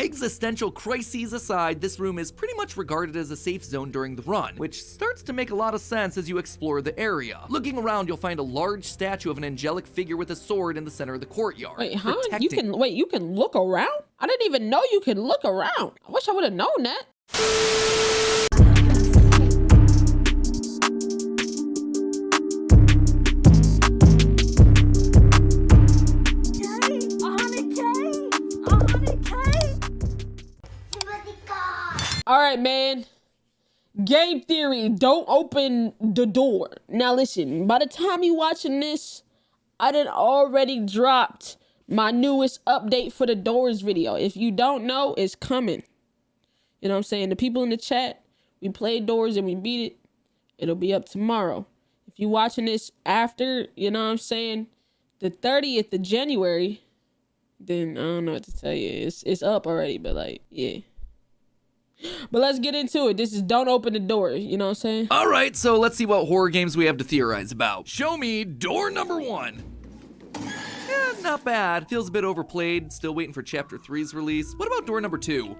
Existential crises aside, this room is pretty much regarded as a safe zone during the run, which starts to make a lot of sense as you explore the area. Looking around, you'll find a large statue of an angelic figure with a sword in the center of the courtyard. Wait, huh? You can look around? I didn't even know you could look around. I wish I would have known that. All right, man. Game theory, don't open the door. Now listen, by the time you watching this, I done already dropped my newest update for the doors video. If you don't know, it's coming. You know what I'm saying? The people in the chat, we played doors and we beat it. It'll be up tomorrow. If you watching this after, you know what I'm saying, the 30th of January, then I don't know what to tell you. It's up already, but like, yeah. But let's get into it. This is don't open the door. You know what I'm saying? All right, so let's see what horror games we have to theorize about. Show me door number 1. Not bad. Feels a bit overplayed. Still waiting for chapter 3's release. What about door number 2?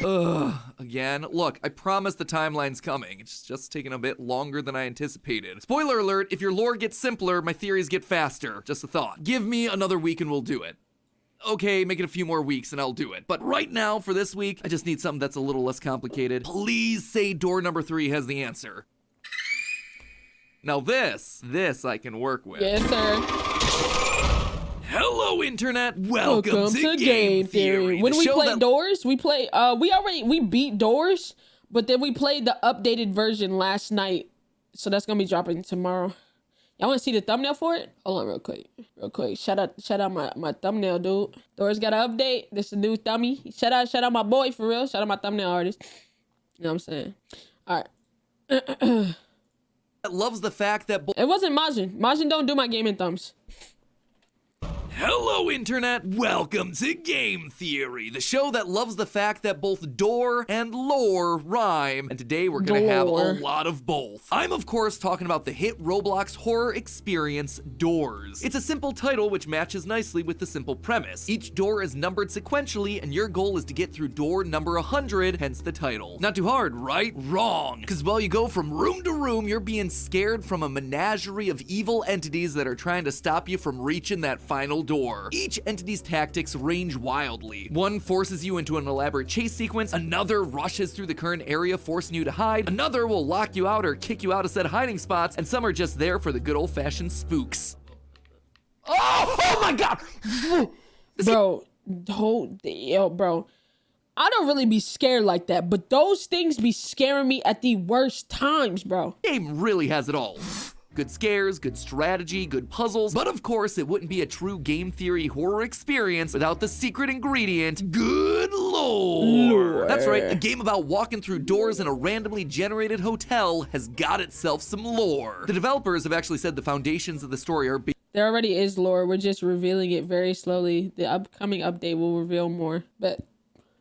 Ugh, again. Look, I promise the timeline's coming. It's just taking a bit longer than I anticipated. Spoiler alert, if your lore gets simpler, my theories get faster. Just a thought. Give me another week and we'll do it. Okay, make it a few more weeks and I'll do it. But right now, for this week, I just need something that's a little less complicated. Please say door number 3 has the answer. Now this I can work with. Yes, sir. Hello, Internet. Welcome to Game Theory. When we play doors, we beat doors, but then we played the updated version last night. So that's gonna be dropping tomorrow. Y'all want to see the thumbnail for it? Hold on real quick. Shout out my thumbnail, dude. Doors got an update. This is a new thummy. Shout out my boy, for real. Shout out my thumbnail artist. You know what I'm saying? All right. Loves the fact that... It wasn't Majin. Majin don't do my gaming thumbs. Hello, Internet. Welcome to Game Theory, the show that loves the fact that both door and lore rhyme. And today we're gonna have a lot of both. I'm, of course, talking about the hit Roblox horror experience, Doors. It's a simple title which matches nicely with the simple premise. Each door is numbered sequentially, and your goal is to get through door number 100, hence the title. Not too hard, right? Wrong. Because while you go from room to room, you're being scared from a menagerie of evil entities that are trying to stop you from reaching that final door. Each entity's tactics range wildly. One forces you into an elaborate chase sequence, another rushes through the current area forcing you to hide, another will lock you out or kick you out of said hiding spots, and some are just there for the good old-fashioned spooks. Oh my god! Bro, I don't really be scared like that, but those things be scaring me at the worst times, bro. Game really has it all. Good scares, good strategy, good puzzles, but of course it wouldn't be a true game theory horror experience without the secret ingredient, good lore. That's right, a game about walking through doors in a randomly generated hotel has got itself some lore. The developers have actually said the foundations of the story are there already is lore, we're just revealing it very slowly. The upcoming update will reveal more, but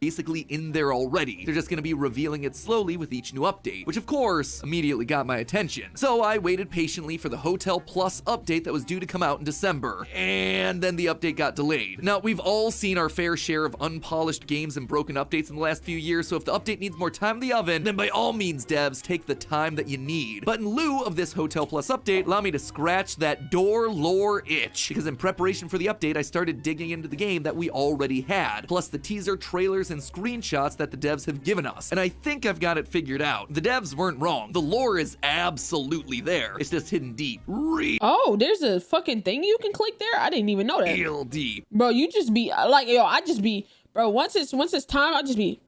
basically in there already. They're just gonna be revealing it slowly with each new update, which of course immediately got my attention. So I waited patiently for the Hotel Plus update that was due to come out in December, and then the update got delayed. Now, we've all seen our fair share of unpolished games and broken updates in the last few years, so if the update needs more time in the oven, then by all means, devs, take the time that you need. But in lieu of this Hotel Plus update, allow me to scratch that door lore itch, because in preparation for the update, I started digging into the game that we already had, plus the teaser, trailers, and screenshots that the devs have given us, and I think I've got it figured out. The devs weren't wrong. The lore is absolutely there. It's just hidden deep. Oh, there's a fucking thing you can click there? I didn't even know that. Real deep. Bro, you just be like, I just be, bro, once it's time, I just be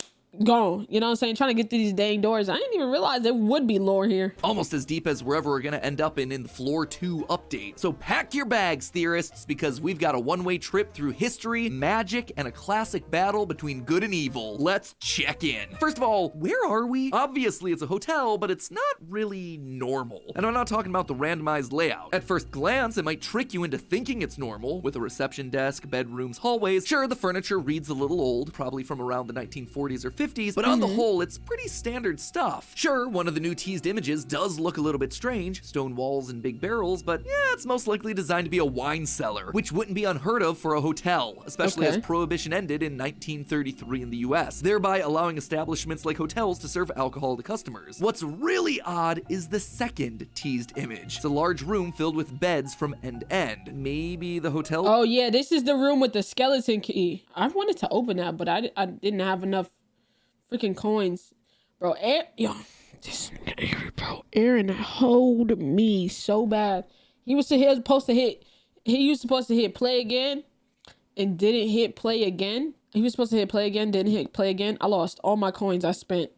gone. You know what I'm saying? Trying to get through these dang doors. I didn't even realize there would be lore here. Almost as deep as wherever we're gonna end up in the Floor 2 update. So pack your bags, theorists, because we've got a one-way trip through history, magic, and a classic battle between good and evil. Let's check in. First of all, where are we? Obviously, it's a hotel, but it's not really normal. And I'm not talking about the randomized layout. At first glance, it might trick you into thinking it's normal, with a reception desk, bedrooms, hallways. Sure, the furniture reads a little old, probably from around the 1940s or 50s, but on the whole, it's pretty standard stuff. Sure, one of the new teased images does look a little bit strange, stone walls and big barrels, but yeah, it's most likely designed to be a wine cellar, which wouldn't be unheard of for a hotel, especially as Prohibition ended in 1933 in the US, thereby allowing establishments like hotels to serve alcohol to customers. What's really odd is the second teased image. It's a large room filled with beds from end to end. Maybe the hotel? Oh yeah, this is the room with the skeleton key. I wanted to open that, but I didn't have enough freaking coins. Bro, Aaron hold me so bad. He was supposed to hit play again and didn't hit play again. He was supposed to hit play again, didn't hit play again. I lost all my coins I spent.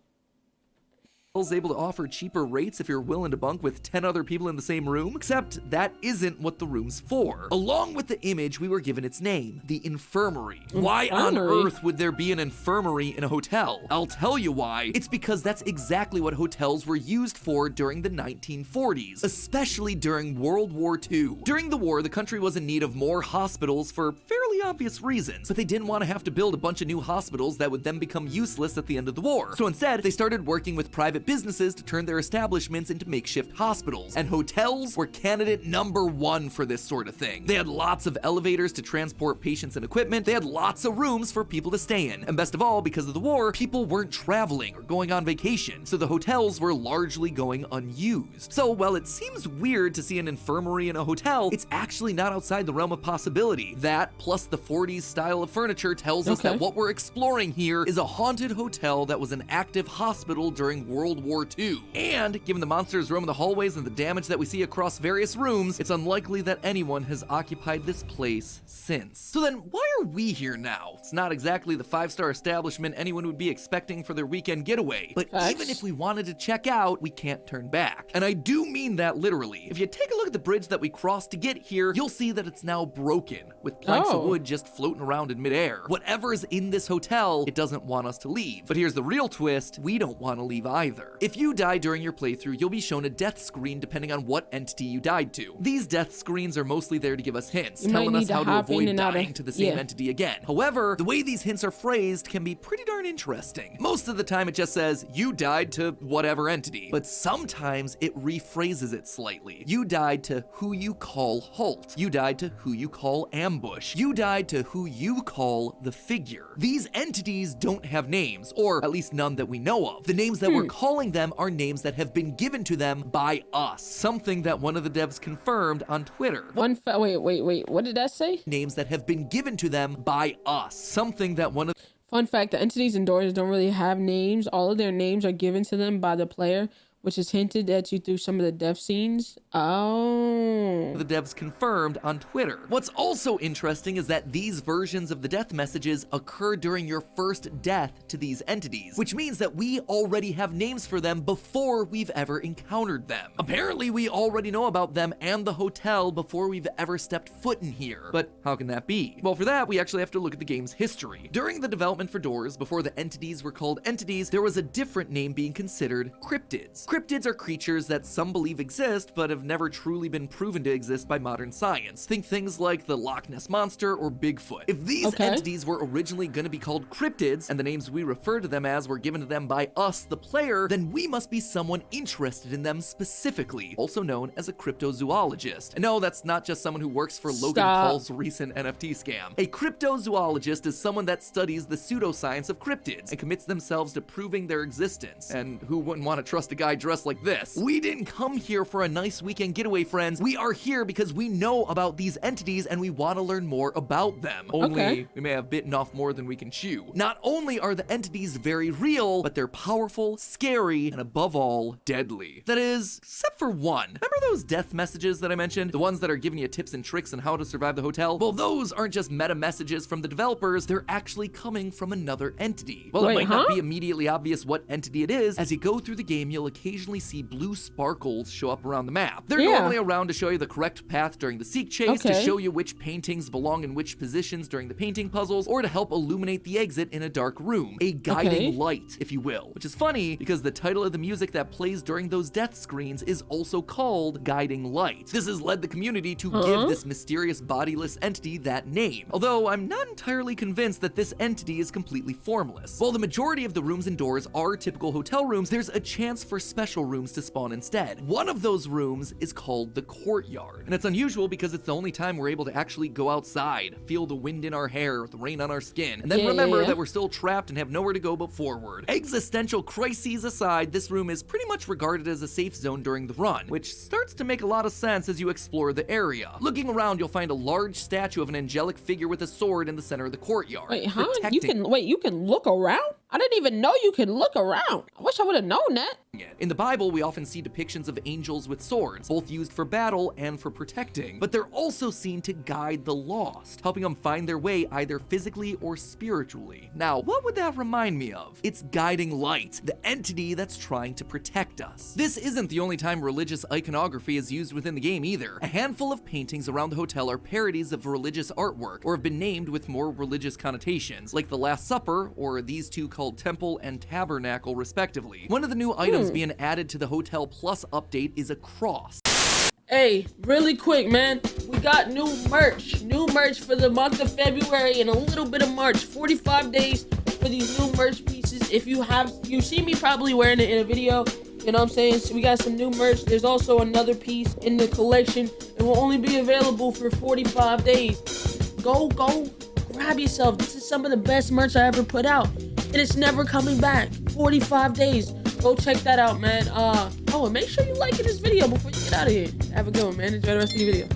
Is able to offer cheaper rates if you're willing to bunk with 10 other people in the same room, except that isn't what the room's for. Along with the image, we were given its name, the infirmary. Why on earth would there be an infirmary in a hotel? I'll tell you why. It's because that's exactly what hotels were used for during the 1940s, especially during World War II. During the war, the country was in need of more hospitals for fairly obvious reasons, but they didn't want to have to build a bunch of new hospitals that would then become useless at the end of the war. So instead, they started working with private businesses to turn their establishments into makeshift hospitals, and hotels were candidate number one for this sort of thing. They had lots of elevators to transport patients and equipment, they had lots of rooms for people to stay in, and best of all, because of the war, people weren't traveling or going on vacation, so the hotels were largely going unused. So while it seems weird to see an infirmary in a hotel, it's actually not outside the realm of possibility. That, plus the 40s style of furniture, tells us that what we're exploring here is a haunted hotel that was an active hospital during World War II. And given the monsters roam the hallways and the damage that we see across various rooms, it's unlikely that anyone has occupied this place since. So then why are we here now? It's not exactly the 5-star establishment anyone would be expecting for their weekend getaway, but even if we wanted to check out, we can't turn back. And I do mean that literally. If you take a look at the bridge that we crossed to get here, you'll see that it's now broken, with planks of wood just floating around in midair. Whatever's in this hotel, it doesn't want us to leave. But here's the real twist, we don't want to leave either. If you die during your playthrough, you'll be shown a death screen depending on what entity you died to. These death screens are mostly there to give us hints, telling us how to avoid dying to the same entity again. However, the way these hints are phrased can be pretty darn interesting. Most of the time it just says, you died to whatever entity, but sometimes it rephrases it slightly. You died to who you call Halt. You died to who you call Ambush. You died to who you call the Figure. These entities don't have names, or at least none that we know of. The names that we're calling them are names that have been given to them by us, something that one of the devs confirmed on Twitter. Wait, what did that say? Names that have been given to them by us, something that one of Fun fact, the entities and doors don't really have names. All of their names are given to them by the player, which is hinted at you through some of the death scenes. The devs confirmed on Twitter. What's also interesting is that these versions of the death messages occur during your first death to these entities, which means that we already have names for them before we've ever encountered them. Apparently, we already know about them and the hotel before we've ever stepped foot in here. But how can that be? Well, for that, we actually have to look at the game's history. During the development for Doors, before the entities were called entities, there was a different name being considered cryptids. Cryptids are creatures that some believe exist, but have never truly been proven to exist by modern science. Think things like the Loch Ness Monster or Bigfoot. If these entities were originally going to be called cryptids, and the names we refer to them as were given to them by us, the player, then we must be someone interested in them specifically, also known as a cryptozoologist. And no, that's not just someone who works for Logan Paul's recent NFT scam. A cryptozoologist is someone that studies the pseudoscience of cryptids and commits themselves to proving their existence. And who wouldn't want to trust a guy dressed like this? We didn't come here for a nice weekend getaway, friends. We are here because we know about these entities and we want to learn more about them. Only we may have bitten off more than we can chew. Not only are the entities very real, but they're powerful, scary, and above all, deadly. That is, except for one. Remember those death messages that I mentioned? The ones that are giving you tips and tricks on how to survive the hotel? Well, those aren't just meta messages from the developers, they're actually coming from another entity. Well, it might not be immediately obvious what entity it is. As you go through the game, you'll occasionally occasionally see blue sparkles show up around the map. They're normally around to show you the correct path during the seek chase, to show you which paintings belong in which positions during the painting puzzles, or to help illuminate the exit in a dark room. A guiding light, if you will. Which is funny, because the title of the music that plays during those death screens is also called Guiding Light. This has led the community to give this mysterious bodiless entity that name, although I'm not entirely convinced that this entity is completely formless. While the majority of the rooms and doors are typical hotel rooms, there's a chance for special rooms to spawn instead. One of those rooms is called the Courtyard, and it's unusual because it's the only time we're able to actually go outside, feel the wind in our hair, the rain on our skin, and then remember that we're still trapped and have nowhere to go but forward. Existential crises aside, this room is pretty much regarded as a safe zone during the run, which starts to make a lot of sense as you explore the area. Looking around, you'll find a large statue of an angelic figure with a sword in the center of the courtyard. Wait, huh? You can look around? I didn't even know you could look around. I wish I would have known that. In the Bible, we often see depictions of angels with swords, both used for battle and for protecting, but they're also seen to guide the lost, helping them find their way either physically or spiritually. Now, what would that remind me of? It's Guiding Light, the entity that's trying to protect us. This isn't the only time religious iconography is used within the game either. A handful of paintings around the hotel are parodies of religious artwork, or have been named with more religious connotations, like the Last Supper, or these two called Temple and Tabernacle respectively. One of the new items being added to the Hotel Plus update is a cross. Hey, really quick, man. We got new merch. New merch for the month of February and a little bit of March. 45 days for these new merch pieces. If you see me probably wearing it in a video. You know what I'm saying? So we got some new merch. There's also another piece in the collection. It will only be available for 45 days. Go grab yourself. This is some of the best merch I ever put out. And it's never coming back. 45 days. Go check that out, man. And make sure you like this video before you get out of here. Have a good one, man. Enjoy the rest of your video.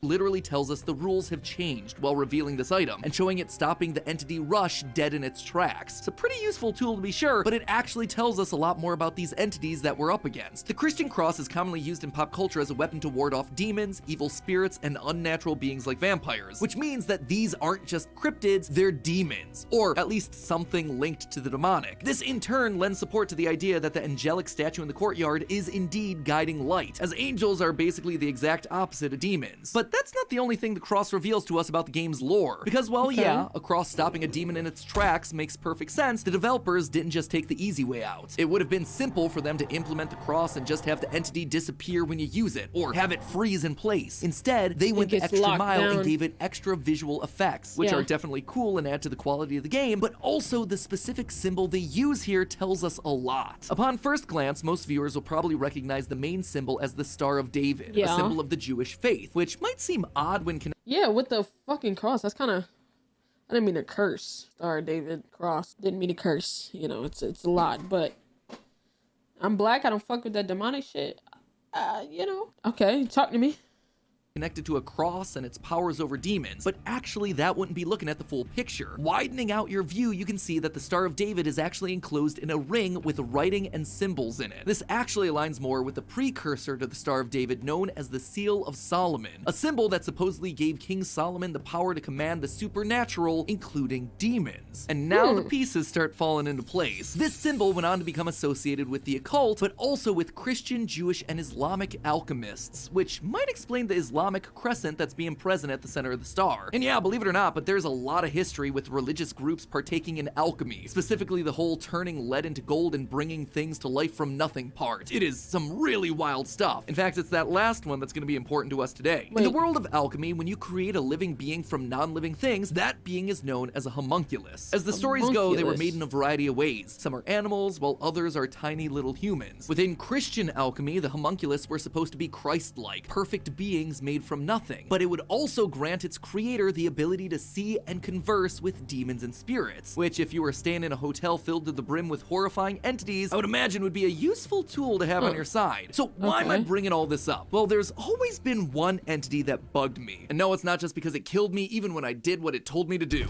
Literally tells us the rules have changed while revealing this item and showing it stopping the entity Rush dead in its tracks. It's a pretty useful tool to be sure, but it actually tells us a lot more about these entities that we're up against. The Christian cross is commonly used in pop culture as a weapon to ward off demons, evil spirits, and unnatural beings like vampires, which means that these aren't just cryptids, they're demons, or at least something linked to the demonic. This in turn lends support to the idea that the angelic statue in the courtyard is indeed guiding light, as angels are basically the exact opposite of demons. But that's not the only thing the cross reveals to us about the game's lore. Because, well, yeah, a cross stopping a demon in its tracks makes perfect sense. The developers didn't just take the easy way out. It would have been simple for them to implement the cross and just have the entity disappear when you use it, or have it freeze in place. Instead, they went the extra mile and gave it extra visual effects, which are definitely cool and add to the quality of the game, but also the specific symbol they use here tells us a lot. Upon first glance, most viewers will probably recognize the main symbol as the Star of David, a symbol of the Jewish faith, which might seem odd when with the fucking cross. That's kind of, I didn't mean to curse. Star of David cross. Didn't mean to curse. You know, it's a lot, but I'm black. I don't fuck with that demonic shit. Okay, talk to me. Connected to a cross and its powers over demons, but actually that wouldn't be looking at the full picture. Widening out your view, you can see that the Star of David is actually enclosed in a ring with writing and symbols in it. This actually aligns more with the precursor to the Star of David known as the Seal of Solomon, a symbol that supposedly gave King Solomon the power to command the supernatural, including demons. And now the pieces start falling into place. This symbol went on to become associated with the occult, but also with Christian, Jewish, and Islamic alchemists, which might explain the Islamic crescent that's being present at the center of the star. And yeah, believe it or not, but there's a lot of history with religious groups partaking in alchemy, specifically the whole turning lead into gold and bringing things to life from nothing part. It is some really wild stuff. In fact, it's that last one that's going to be important to us today. In the world of alchemy, when you create a living being from non-living things, that being is known as a homunculus. As the stories go, they were made in a variety of ways. Some are animals, while others are tiny little humans. Within Christian alchemy, the homunculus were supposed to be Christ-like, perfect beings made from nothing, but it would also grant its creator the ability to see and converse with demons and spirits, which if you were staying in a hotel filled to the brim with horrifying entities, I would imagine would be a useful tool to have on your side. So why am I bringing all this up? Well, there's always been one entity that bugged me, and no, it's not just because it killed me even when I did what it told me to do.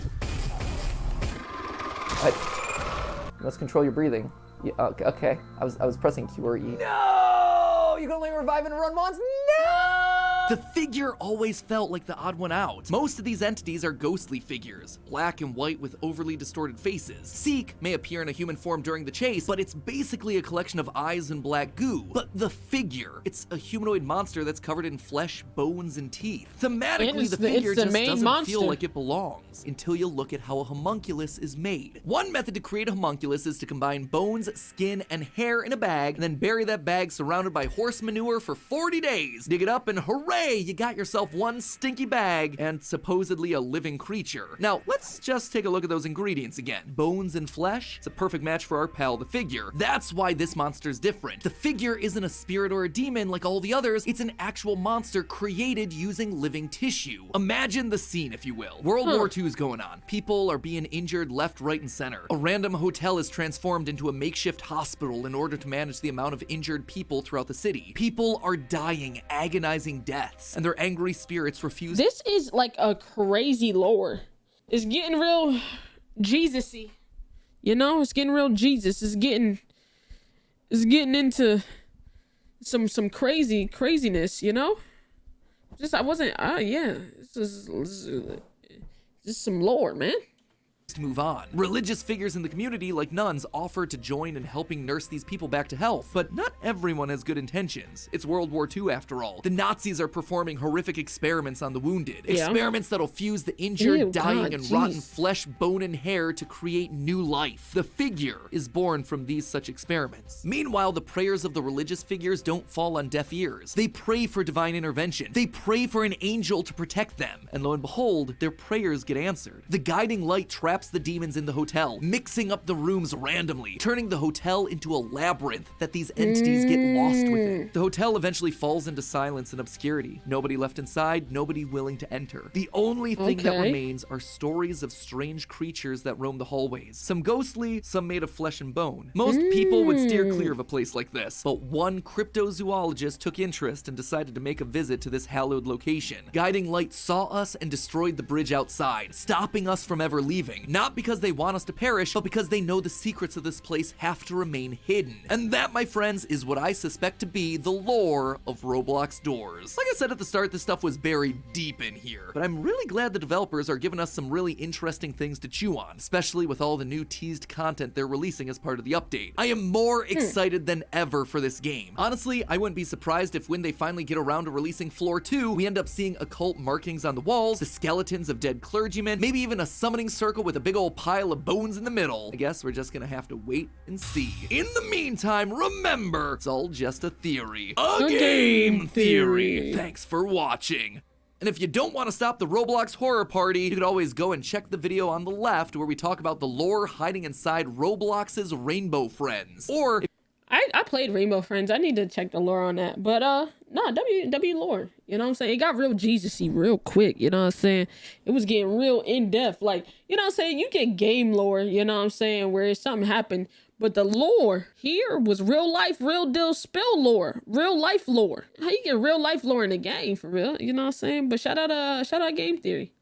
Let's control your breathing. Yeah, okay. I was pressing Q or E. No! You can only revive and run once? No! The figure always felt like the odd one out. Most of these entities are ghostly figures, black and white with overly distorted faces. Seek may appear in a human form during the chase, but it's basically a collection of eyes and black goo. But the figure, it's a humanoid monster that's covered in flesh, bones, and teeth. Thematically, the figure just doesn't feel like it belongs until you look at how a homunculus is made. One method to create a homunculus is to combine bones, skin, and hair in a bag, and then bury that bag surrounded by horse manure for 40 days. Dig it up and hooray! You got yourself one stinky bag and supposedly a living creature. Now, let's just take a look at those ingredients again. Bones and flesh, it's a perfect match for our pal, the figure. That's why this monster's different. The figure isn't a spirit or a demon like all the others, it's an actual monster created using living tissue. Imagine the scene, if you will. World War II is going on. People are being injured left, right, and center. A random hotel is transformed into a makeshift hospital in order to manage the amount of injured people throughout the city. People are dying agonizing deaths, and their angry spirits refuse. This is like a crazy lore. It's getting real Jesus-y. You know, it's getting real Jesus. It's getting into some craziness, you know? This is some lore, man. To move on. Religious figures in the community, like nuns, offer to join in helping nurse these people back to health, but not everyone has good intentions. It's World War II after all. The Nazis are performing horrific experiments on the wounded. Yeah. Experiments that'll fuse the injured, dying, and rotten flesh, bone, and hair to create new life. The figure is born from these such experiments. Meanwhile, the prayers of the religious figures don't fall on deaf ears. They pray for divine intervention. They pray for an angel to protect them. And lo and behold, their prayers get answered. The guiding light traps the demons in the hotel, mixing up the rooms randomly, turning the hotel into a labyrinth that these entities get lost within. The hotel eventually falls into silence and obscurity. Nobody left inside, nobody willing to enter. The only thing that remains are stories of strange creatures that roam the hallways. Some ghostly, some made of flesh and bone. Most people would steer clear of a place like this, but one cryptozoologist took interest and decided to make a visit to this hallowed location. Guiding light saw us and destroyed the bridge outside, stopping us from ever leaving. Not because they want us to perish, but because they know the secrets of this place have to remain hidden. And that, my friends, is what I suspect to be the lore of Roblox doors. Like I said at the start, this stuff was buried deep in here, but I'm really glad the developers are giving us some really interesting things to chew on, especially with all the new teased content they're releasing as part of the update. I am more excited than ever for this game. Honestly, I wouldn't be surprised if when they finally get around to releasing Floor 2, we end up seeing occult markings on the walls, the skeletons of dead clergymen, maybe even a summoning circle with a big old pile of bones in the middle. I guess we're just gonna have to wait and see. In the meantime, remember, it's all just a theory. A game theory. Thanks for watching. And if you don't want to stop the Roblox horror party, you could always go and check the video on the left where we talk about the lore hiding inside Roblox's Rainbow Friends. Or I played Rainbow Friends. I need to check the lore on that. But nah, W lore. You know what I'm saying? It got real Jesus-y real quick. You know what I'm saying? It was getting real in-depth. Like, you know what I'm saying? You get game lore, you know what I'm saying, where something happened. But the lore here was real life, real deal spill lore. Real life lore. How you get real life lore in the game for real? You know what I'm saying? But shout out Game Theory.